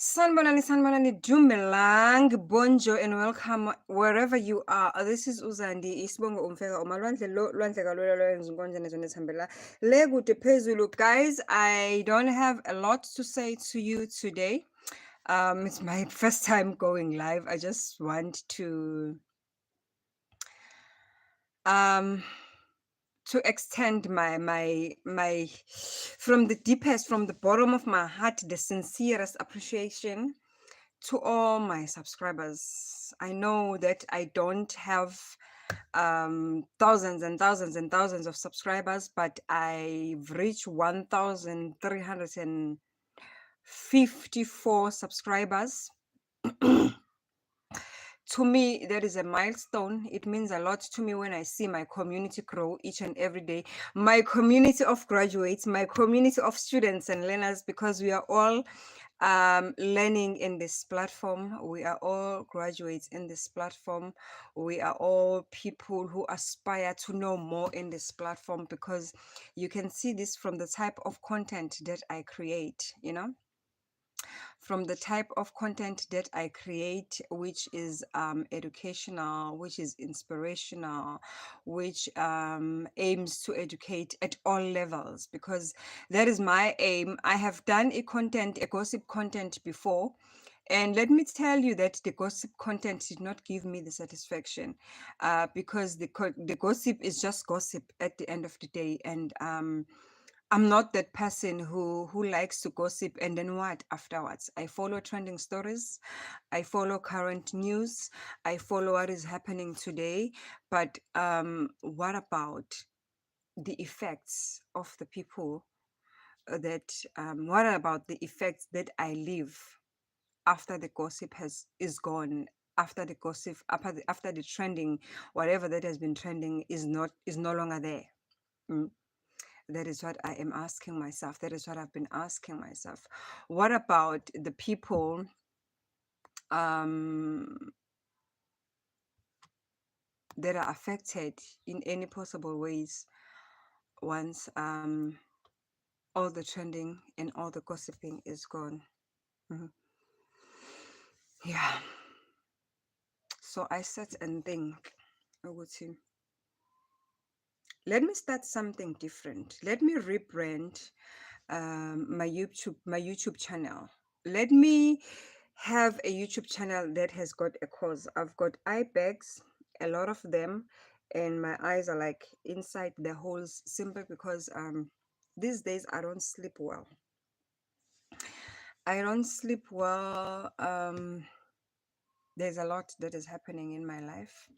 Sanibonani, dumelang, bonjour, and welcome wherever you are. This is Uzandi, isibongo umfeka umalwandle lo lwandle kalula lwenza inkonzo nezo nethambela le kude phezulu. Guys, I don't have a lot to say to you today. It's my first time going live. I just want um to extend my from the deepest, from the bottom of my heart, the sincerest appreciation to all my subscribers. I know that I don't have thousands and thousands and thousands of subscribers, but I've reached 1,354 subscribers. To me, that is a milestone. It means a lot to me when I see my community grow each and every day. My community of graduates, my community of students and learners, because we are all learning in this platform. We are all graduates in this platform. We are all people who aspire to know more in this platform, because you can see this from the type of content that I create, from the type of content that I create, which is educational, which is inspirational, which aims to educate at all levels, because that is my aim. I have done a gossip content before. And let me tell you that the gossip content did not give me the satisfaction, because the gossip is just gossip at the end of the day. And I'm not that person who likes to gossip and then what afterwards. I follow trending stories, I follow current news, I follow what is happening today. But what about the effects of the people that what about the effects that I leave after the gossip is gone, after the gossip, after the trending, whatever that has been trending is no longer there. Mm. That is what I am asking myself. That is what I've been asking myself. What about the people um, that are affected in any possible ways once all the trending and all the gossiping is gone? Mhm. Yeah. So I sat and think, Uguti, let me start something different. Let me rebrand my YouTube channel. Let me have a YouTube channel that has got a cause. I've got eye bags, a lot of them, and my eyes are like inside the holes simply because these days I don't sleep well. I don't sleep well. There's a lot that is happening in my life.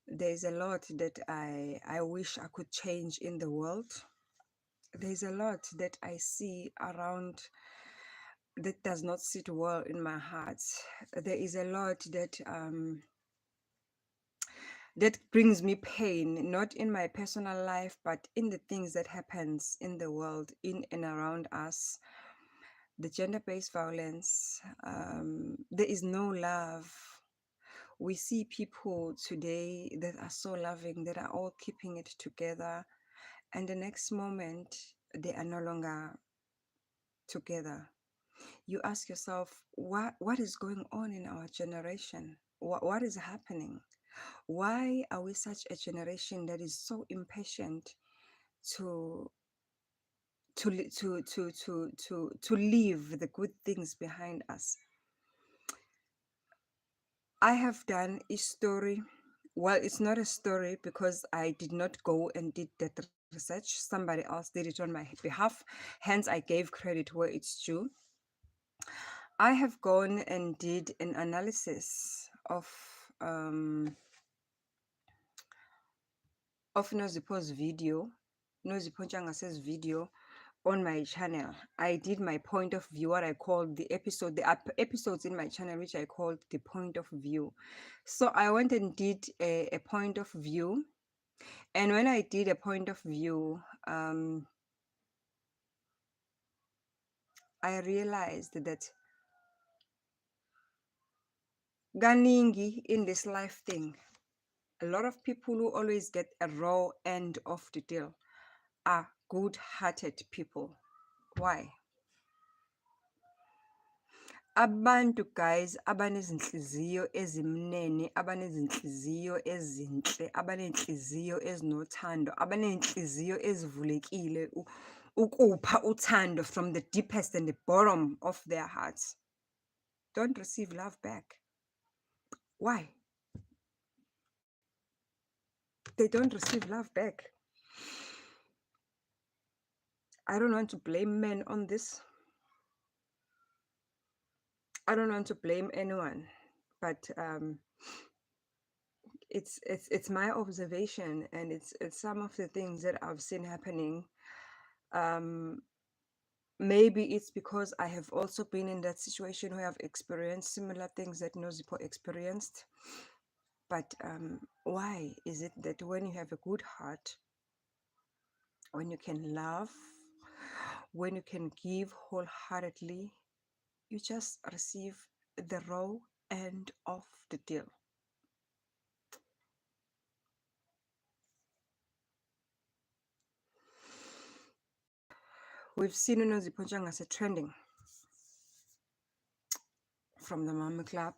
There's a lot that I wish I could change in the world. There's a lot that I see around that does not sit well in my heart. There is a lot that brings me pain, not in my personal life, but in the things that happens in the world, in and around us. The gender-based violence. There is no love. We see people today that are so loving, that are all keeping it together, and the next moment they are no longer together. You ask yourself, what is going on in our generation? What is happening? Why are we such a generation that is so impatient to to leave the good things behind us? I have done a story. Well, it's not a story because I did not go and did that research. Somebody else did it on my behalf. Hence, I gave credit where it's due. I have gone and did an analysis um, of Nozipo's video, Nozipo Changase's video on my channel. I did my point of view, what I called the episode, the episodes in my channel, which I called the point of view. So I went and did a point of view. And when I did a point of view, I realized that Ganingi in this life thing, a lot of people who always get a raw end of the deal are good-hearted people. Why? Abantu guys abanezinhliziyo ezimnene, abanezinhliziyo ezinhle, abanenhliziyo ezinothando, abanenhliziyo ezivulekile ukupha uthando from the deepest and the bottom of their hearts don't receive love back. Why? They don't receive love back. I don't want to blame men on this. I don't want to blame anyone, but it's my observation, and it's some of the things that I've seen happening. Maybe it's because I have also been in that situation where I've experienced similar things that Nozipo experienced. But why is it that when you have a good heart, when you can love, when you can give wholeheartedly, you just receive the raw end of the deal? We've seen Unozipo Ntshangase trending from the Mama Club,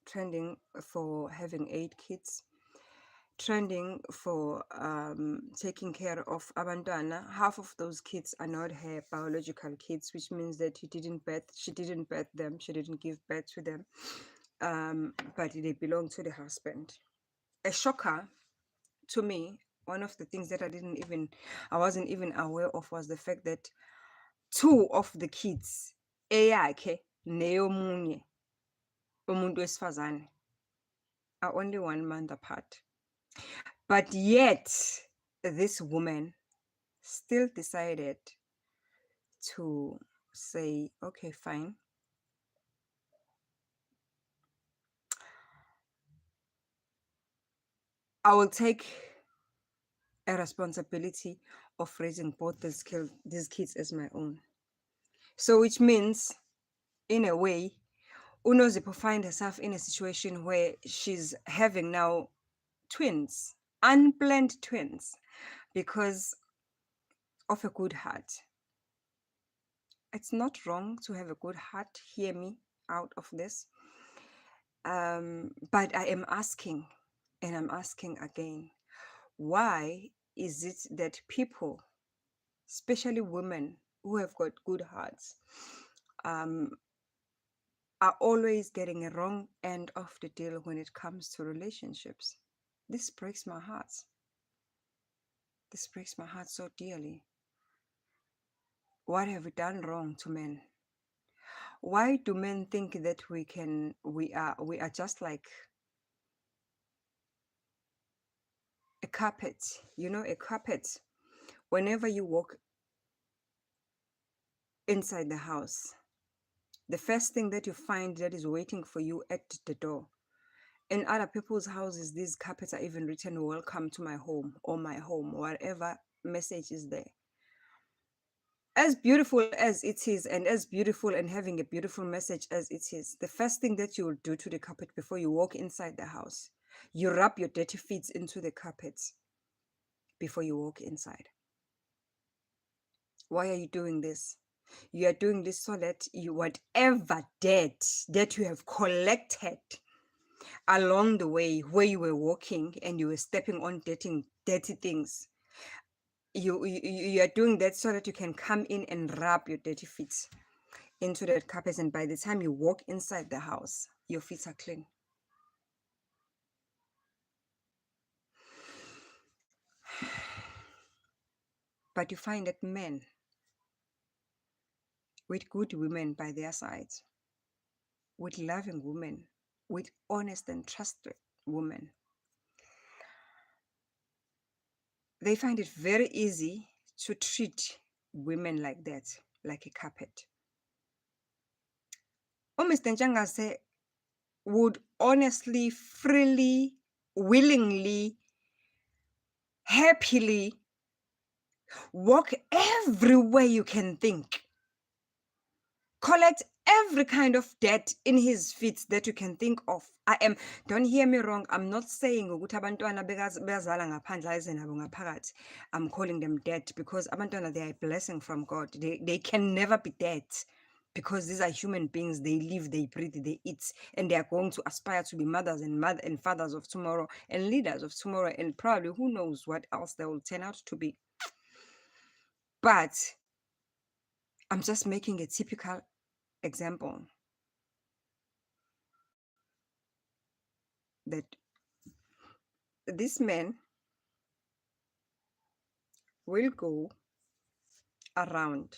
trending for having 8 kids, trending for taking care of abantwana. Half of those kids are not her biological kids, which means that she didn't birth them, she didn't give birth to them, but they belong to the husband. A shocker to me. One of the things that I wasn't even aware of was the fact that 2 of the kids, eyakhe neyomunye umuntu wesifazane, are only 1 month apart. But yet, this woman still decided to say, okay, fine. I will take a responsibility of raising both these kids as my own. So which means, in a way, Unozipo find herself in a situation where she's having now twins, unplanned twins, because of a good heart. It's not wrong to have a good heart, hear me out of this. But I am asking, and I'm asking again, why is it that people, especially women who have got good hearts, are always getting a wrong end of the deal when it comes to relationships? This breaks my heart. This breaks my heart so dearly. What have we done wrong to men? Why do men think that we are just like a carpet? You know, a carpet. Whenever you walk inside the house, the first thing that you find that is waiting for you at the door. In other people's houses, these carpets are even written, "Welcome to my home," or "my home," whatever message is there. As beautiful as it is, and as beautiful and having a beautiful message as it is, the first thing that you will do to the carpet before you walk inside the house, you rub your dirty feet into the carpet before you walk inside. Why are you doing this? You are doing this so that you, whatever debt that you have collected along the way where you were walking and you were stepping on dirty things, you are doing that so that you can come in and rub your dirty feet into that carpet, and by the time you walk inside the house, your feet are clean. But you find that men with good women by their sides, with loving women, with honest and trusted women, they find it very easy to treat women like that, like a carpet. Mr. Ntshangase would honestly, freely, willingly, happily walk everywhere you can think, collect every kind of debt in his feet that you can think of. Don't hear me wrong, I'm not saying ukuthi abantwana bezala ngaphandle ayize nabo ngaphakathi, I'm calling them debt, because abantwana, they are a blessing from God. They can never be debt, because these are human beings. They live, they breathe, they eat, and they are going to aspire to be mothers and fathers of tomorrow and leaders of tomorrow, and probably who knows what else they will turn out to be. But I'm just making a typical example that this man will go around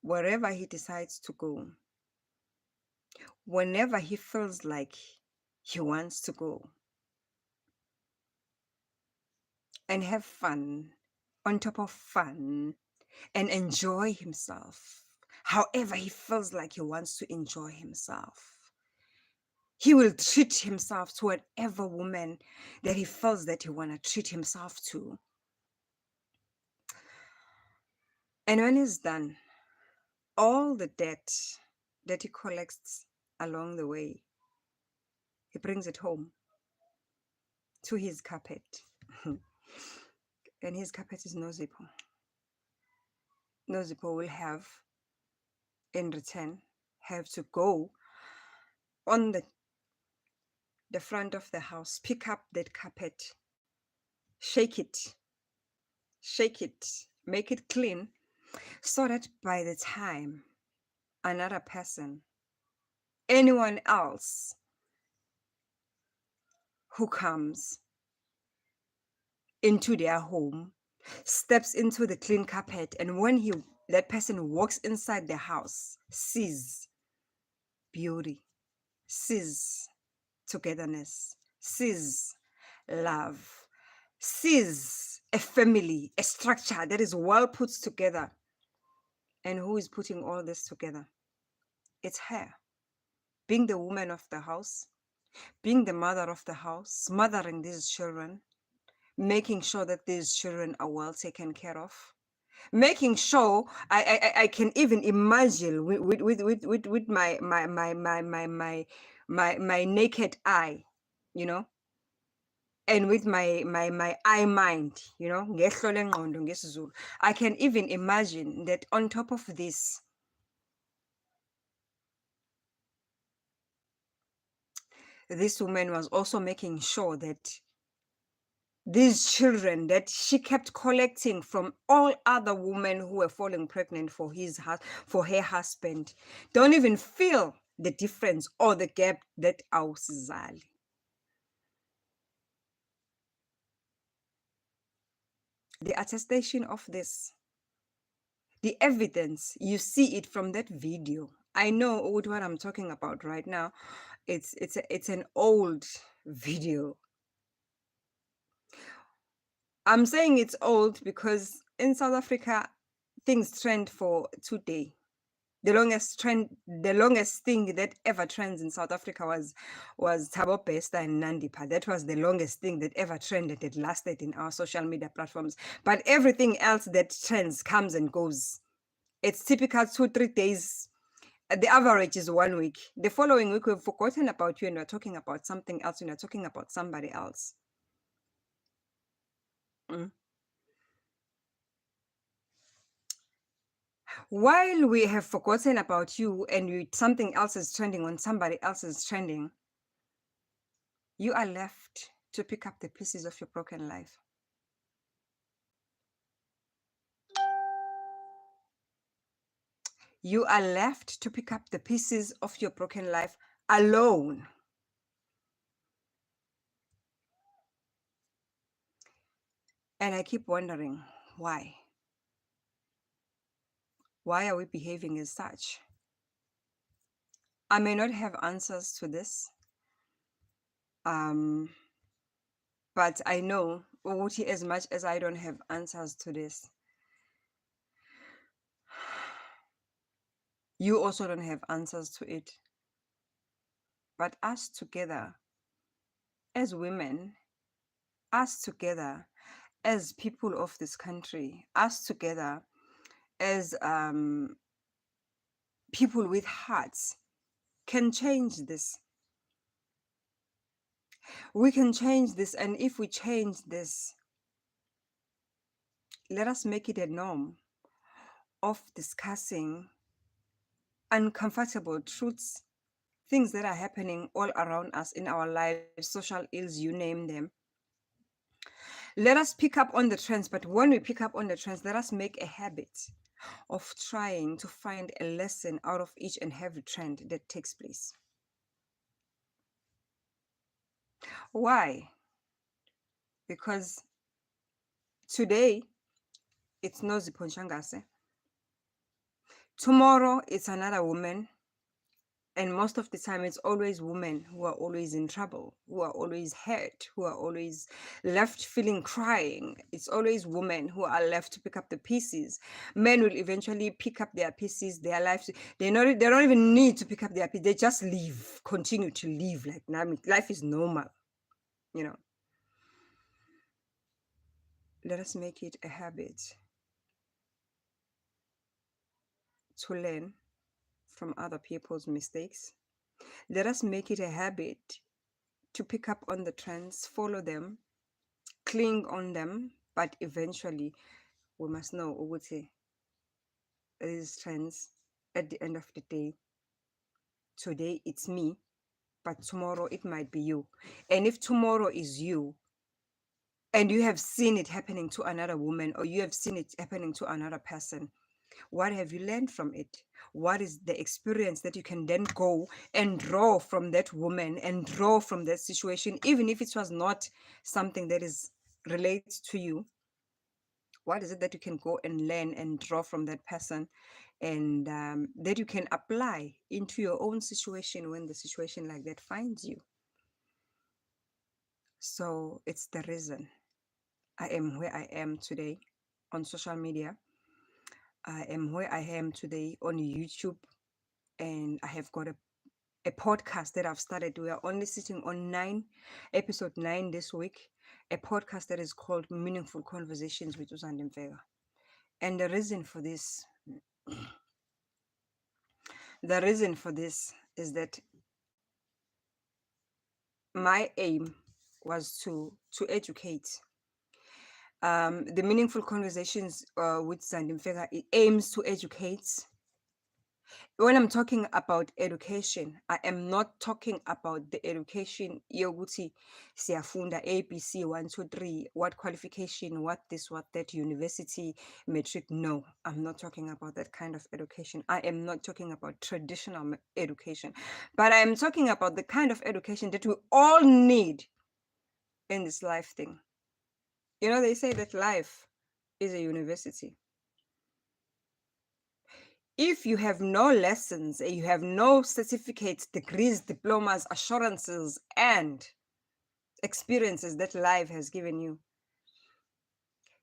wherever he decides to go, whenever he feels like he wants to go, and have fun on top of fun and enjoy himself however he feels like he wants to enjoy himself. He will treat himself to whatever woman that he feels that he want to treat himself to. And when he's done, all the debt that he collects along the way, he brings it home to his carpet. And his carpet is no Zippo. No Zippo will have, in return, have to go on the front of the house, pick up that carpet, shake it, make it clean, so that by the time another person, anyone else who comes into their home, steps into the clean carpet, and when that person walks inside the house, sees beauty, sees togetherness, sees love, sees a family, a structure that is well put together. And who is putting all this together? It's her, being the woman of the house, being the mother of the house, mothering these children, making sure that these children are well taken care of, making sure I can even imagine with my naked eye, you know, and with my eye mind, you know, ngehlo lengqondo ngesiZulu, I can even imagine that on top of this, this woman was also making sure that these children that she kept collecting from all other women who were falling pregnant for her husband don't even feel the difference or the gap that awusizali. The attestation of this, the evidence, you see it from that video. I know what I'm talking about right now. It's an old video. I'm saying it's old because in South Africa, things trend for today. The longest thing that ever trends in South Africa was Thabo Bester and Nandipa. That was the longest thing that ever trended. It lasted in our social media platforms. But everything else that trends comes and goes. It's typical 2-3 days. The average is 1 week. The following week, we've forgotten about you and we're talking about something else and we're talking about somebody else. While we have forgotten about you and something else is trending on somebody else's trending, you are left to pick up the pieces of your broken life. You are left to pick up the pieces of your broken life alone. And I keep wondering, why? Why are we behaving as such? I may not have answers to this. But I know, Uti, as much as I don't have answers to this, you also don't have answers to it. But us together as women, us together as people of this country, us together as people with hearts can change this. We can change this, and if we change this, let us make it a norm of discussing uncomfortable truths, things that are happening all around us in our lives, social ills, you name them. Let us pick up on the trends, but when we pick up on the trends, let us make a habit of trying to find a lesson out of each and every trend that takes place. Why? Because today it's Nozi Ponchangase. Tomorrow it's another woman. And most of the time, it's always women who are always in trouble, who are always hurt, who are always left feeling crying. It's always women who are left to pick up the pieces. Men will eventually pick up their pieces, their lives. They don't even need to pick up their pieces. They just live, continue to live like life is normal, you know. Let us make it a habit to learn from other people's mistakes. Let us make it a habit to pick up on the trends, follow them, cling on them, but eventually we must know ukuthi these trends at the end of the day, today it's me, but tomorrow it might be you. And if tomorrow is you, and you have seen it happening to another woman or you have seen it happening to another person, what have you learned from it? What is the experience that you can then go and draw from that woman and draw from that situation, even if it was not something that is related to you? What is it that you can go and learn and draw from that person, and that you can apply into your own situation when the situation like that finds you? So it's the reason I am where I am today on social media. I am where I am today on YouTube, and I have got a podcast that I've started. We are only sitting on episode 9 this week, a podcast that is called Meaningful Conversations with Uzandile Mfeka. And the reason for this is that my aim was to educate. The Meaningful Conversations with Uzandile Mfeka, it aims to educate. When I'm talking about education, I am not talking about the education yoguti siyafunda ABC 1 2 3, what qualification, what this, what that, university, metric. No, I'm not talking about that kind of education. I am not talking about traditional education, but I am talking about the kind of education that we all need in this life thing. You know, they say that life is a university. If you have no lessons, you have no certificates, degrees, diplomas, assurances, and experiences that life has given you,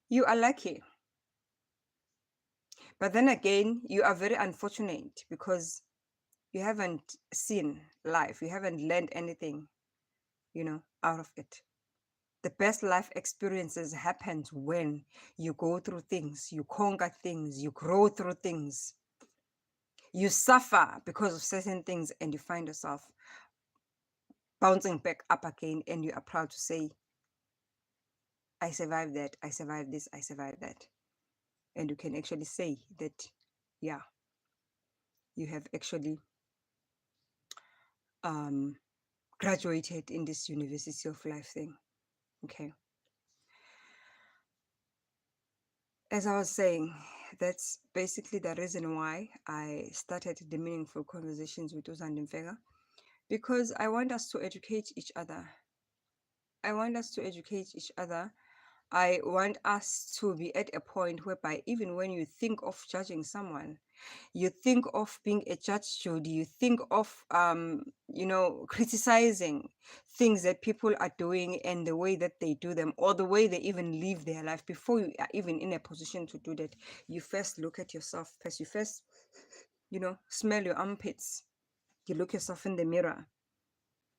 you are lucky. But then again, you are very unfortunate because you haven't seen life. You haven't learned anything, out of it. The best life experiences happen when you go through things, you conquer things, you grow through things. You suffer because of certain things, and you find yourself bouncing back up again, and you are proud to say, I survived that, I survived this, I survived that. And you can actually say that, yeah, you have actually graduated in this University of Life thing. Okay. As I was saying, that's basically the reason why I started the Meaningful Conversations with Uzandile Mfeka, because I want us to educate each other. I want us to educate each other. I want us to be at a point whereby even when you think of judging someone, you think of being a judge, Judy, you think of criticizing things that people are doing and the way that they do them, or the way they even live their life. Before you are even in a position to do that, you first look at yourself. You first smell your armpits. You look yourself in the mirror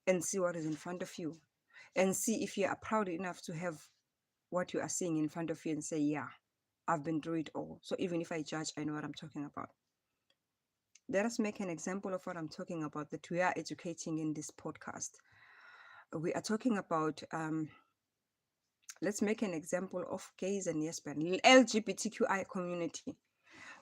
and see what is in front of you, and see if you are proud enough to have what you are seeing in front of you and say, yeah, I've been through it all. So even if I judge, I know what I'm talking about. Let us make an example of what I'm talking about, that we are educating in this podcast. We are talking about, let's make an example of gays and lesbians, LGBTQI community.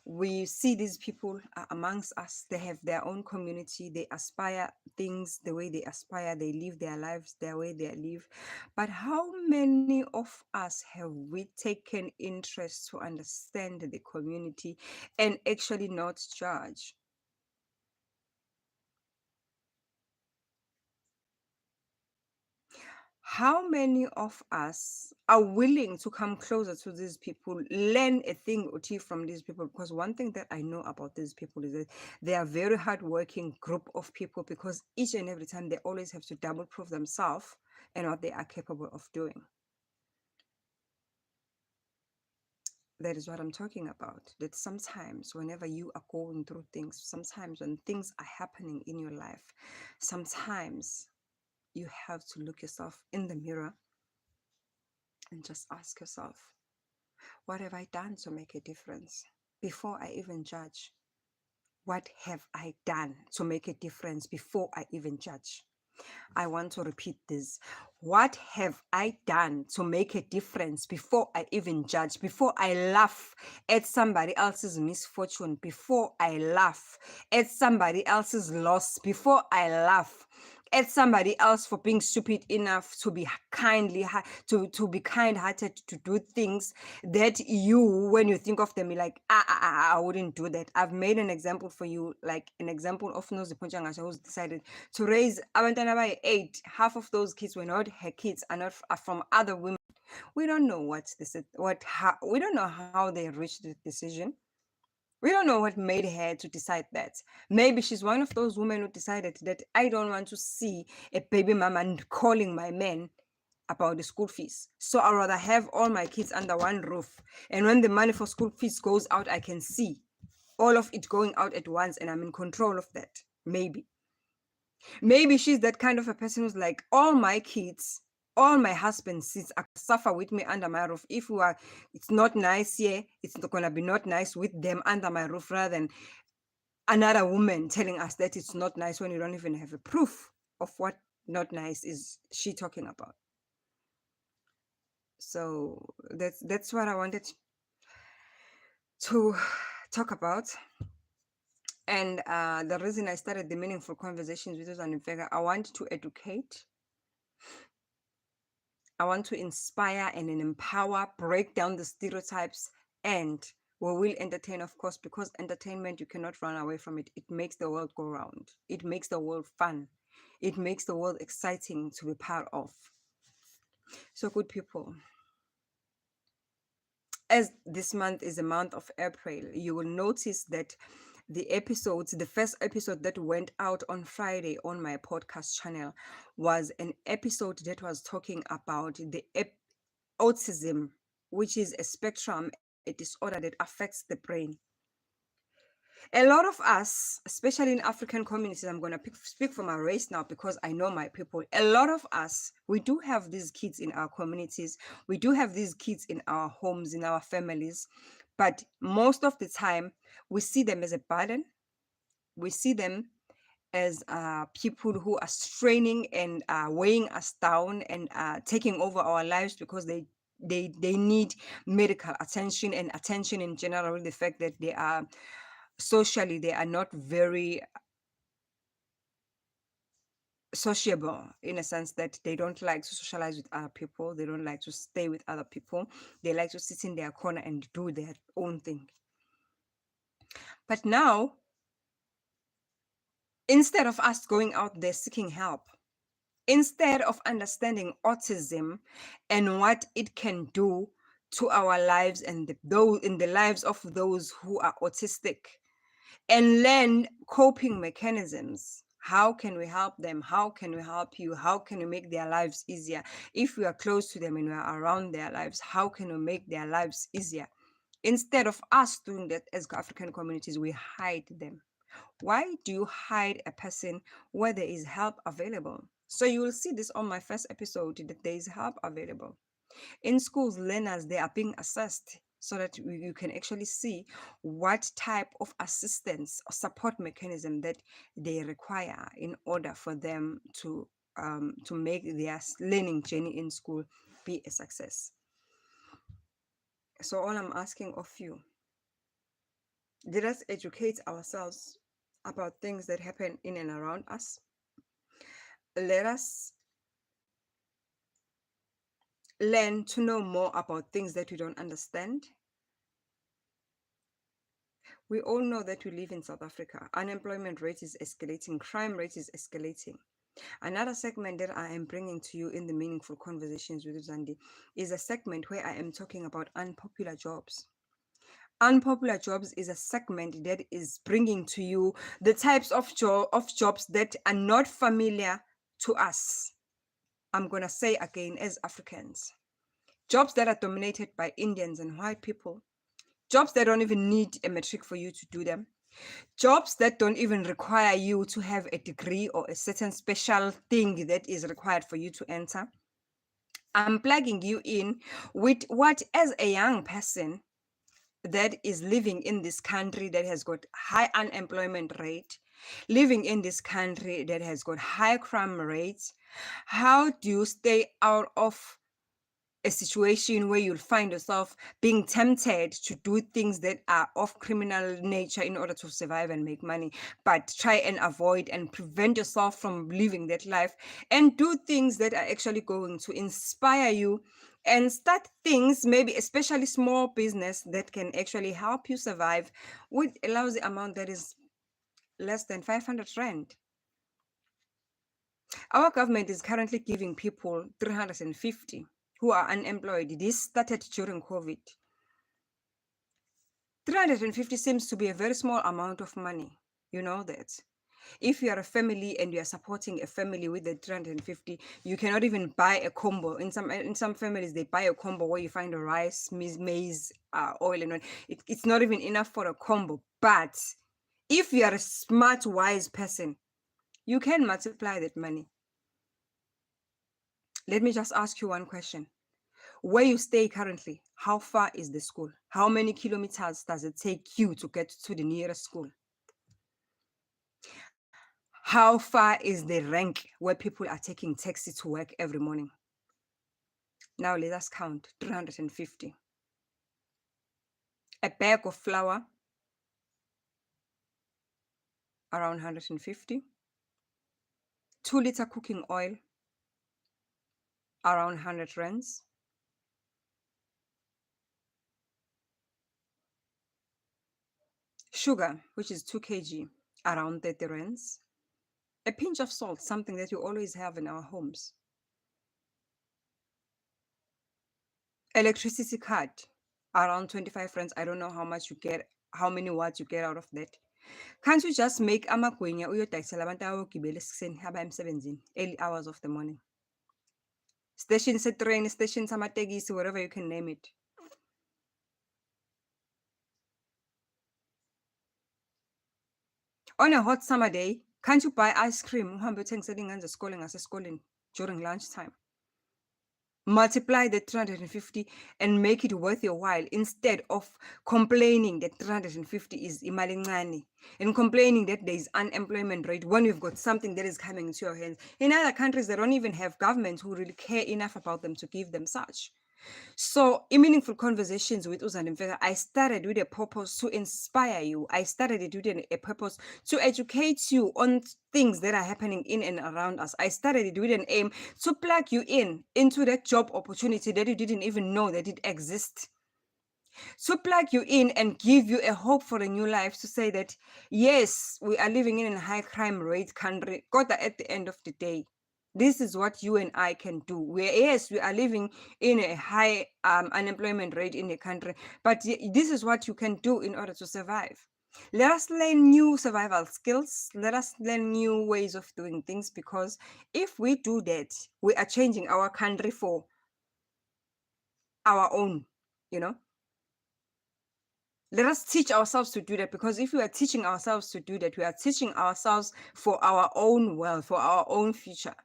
We see these people amongst us. They have their own community. They aspire things the way they aspire. They live their lives their way they live. But how many of us have we taken interest to understand the community and actually not judge? How many of us are willing to come closer to these people, learn a thing or two from these people? Because one thing that I know about these people is that they are very hardworking group of people, because each and every time they always have to double prove themselves and what they are capable of doing. That is what I'm talking about. That sometimes whenever you are going through things, sometimes when things are happening in your life, sometimes you have to look yourself in the mirror and just ask yourself, what have I done to make a difference? Before I even judge, what have I done to make a difference before I even judge? I want to repeat this. What have I done to make a difference before I even judge? Before I laugh at somebody else's misfortune, before I laugh at somebody else's loss, before I laugh at somebody else for being stupid enough to be to be kind-hearted, to do things that you, when you think of them, you're like, I wouldn't do that. I've made an example for you, like an example of Nozi Punjangasha, who's decided to raise abantwana by 8. Half of those kids were not her kids, are from other women. We don't know we don't know how they reached the decision. We don't know what made her to decide that. Maybe she's one of those women who decided that I don't want to see a baby mama calling my man about the school fees. So I'd rather have all my kids under one roof. And when the money for school fees goes out, I can see all of it going out at once and I'm in control of that. Maybe. Maybe she's that kind of a person who's like, all my kids, all my husband's kids suffer with me under my roof. If it's not nice here, it's not gonna be not nice with them under my roof, rather than another woman telling us that it's not nice when you don't even have a proof of what not nice is she talking about. So that's what I wanted to talk about. And the reason I started the Meaningful Conversations with Uzanifega, I want to educate, I want to inspire and empower, break down the stereotypes, and we will entertain, of course, because entertainment, you cannot run away from it. It makes the world go round. It makes the world fun. It makes the world exciting to be part of. So, good people, as this month is a month of April, you will notice that the first episode that went out on Friday on my podcast channel was an episode that was talking about the autism, which is a spectrum, a disorder that affects the brain. A lot of us, especially in African communities, I'm going to speak for my race now because I know my people. A lot of us, we do have these kids in our communities. We do have these kids in our homes, in our families. But most of the time, we see them as a burden. We see them as people who are straining and weighing us down and taking over our lives because they need medical attention and attention in general. The fact that they are socially, they are not very sociable, in a sense that they don't like to socialize with other people. They don't like to stay with other people. They like to sit in their corner and do their own thing. But now, instead of us going out there seeking help, instead of understanding autism and what it can do to our lives and in the lives of those who are autistic, and learn coping mechanisms. How can we help them? How can we help you? How can we make their lives easier? If we are close to them and we are around their lives, how can we make their lives easier? Instead of us doing that as African communities, we hide them. Why do you hide a person where there is help available? So you will see this on my first episode that there is help available. In schools, learners, they are being assessed so that you can actually see what type of assistance or support mechanism that they require in order for them to make their learning journey in school be a success. So all I'm asking of you Let us educate ourselves about things that happen in and around us. Let us learn to know more about things that we don't understand. We all know that we live in South Africa. Unemployment rate is escalating, crime rate is escalating. Another segment that I am bringing to you in the Meaningful Conversations with Zandi is a segment where I am talking about unpopular jobs. Unpopular jobs is a segment that is bringing to you the types of jobs that are not familiar to us. I'm going to say again, as Africans, jobs that are dominated by Indians and white people, jobs that don't even need a metric for you to do them, jobs that don't even require you to have a degree or a certain special thing that is required for you to enter. I'm plugging you in with what, as a young person that is living in this country that has got high unemployment rate, living in this country that has got high crime rates, how do you stay out of a situation where you'll find yourself being tempted to do things that are of criminal nature in order to survive and make money, but try and avoid and prevent yourself from living that life and do things that are actually going to inspire you and start things, maybe especially small business that can actually help you survive with a lousy amount that is less than 500 rand. Our government is currently giving people 350 who are unemployed. This started during COVID. 350 seems to be a very small amount of money. You know that. If you are a family and you are supporting a family with the 350, you cannot even buy a combo. In some families, they buy a combo where you find the rice, maize, oil, and oil. It's not even enough for a combo. But if you are a smart, wise person, you can multiply that money. Let me just ask you one question. Where you stay currently, how far is the school? How many kilometers does it take you to get to the nearest school? How far is the rank where people are taking taxi to work every morning? Now let us count 350. A bag of flour, around 150. 2-liter cooking oil, around 100 rands. Sugar, which is 2 kg, around 30 rands. A pinch of salt, something that you always have in our homes. Electricity card, around 25 rands. I don't know how much you get, how many watts you get out of that. Can't you just make amagwinya uyodayisela abantu ayogibela ekuseni aba emsebenzini, early hours of the morning? Station se-train, station samatekisi, whatever you can name it. On a hot summer day, can't you buy ice cream uhambe uthengisela iy'ngane zesikole ngasesikoleni during lunchtime? Multiply the 350 and make it worth your while instead of complaining that 350 is imali encane and complaining that there is unemployment rate when you've got something that is coming into your hands. In other countries, they don't even have governments who really care enough about them to give them such. So, in Meaningful Conversations with Uzan Mfeka, I started with a purpose to inspire you. I started it with a purpose to educate you on things that are happening in and around us. I started it with an aim to plug you into that job opportunity that you didn't even know that it exists. To plug you in and give you a hope for a new life, to say that, yes, we are living in a high crime rate country. But at the end of the day, this is what you and I can do. Yes, we are living in a high unemployment rate in the country, but this is what you can do in order to survive. Let us learn new survival skills. Let us learn new ways of doing things, because if we do that, we are changing our country for our own, you know. Let us teach ourselves to do that, because if we are teaching ourselves to do that, we are teaching ourselves for our own wealth, for our own future.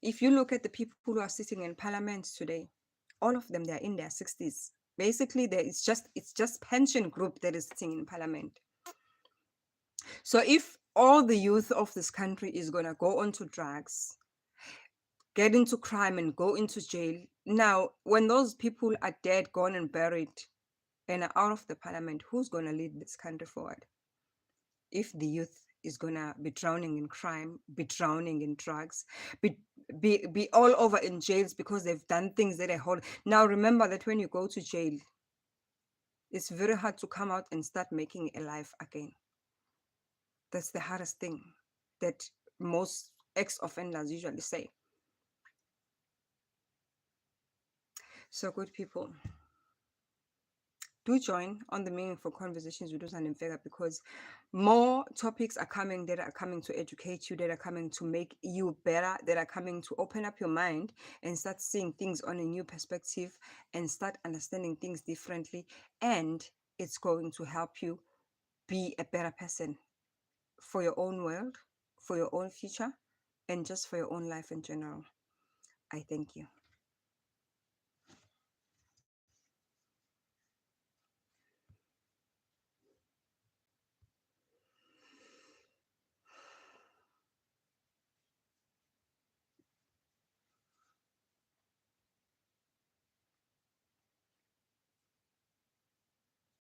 If you look at the people who are sitting in parliament today, all of them, they're in their 60s. Basically, it's just pension group that is sitting in parliament. So if all the youth of this country is going to go onto drugs, get into crime and go into jail, now when those people are dead, gone and buried, and are out of the parliament, who's going to lead this country forward? If the youth is going to be drowning in crime, be drowning in drugs, be, be all over in jails because they've done things that they hold. Now, remember that when you go to jail, it's very hard to come out and start making a life again. That's the hardest thing that most ex-offenders usually say. So, good people, do join on the Meaningful Conversations with Usan and Vega, because more topics are coming that are coming to educate you, that are coming to make you better, that are coming to open up your mind and start seeing things on a new perspective and start understanding things differently. And it's going to help you be a better person for your own world, for your own future, and just for your own life in general. I thank you.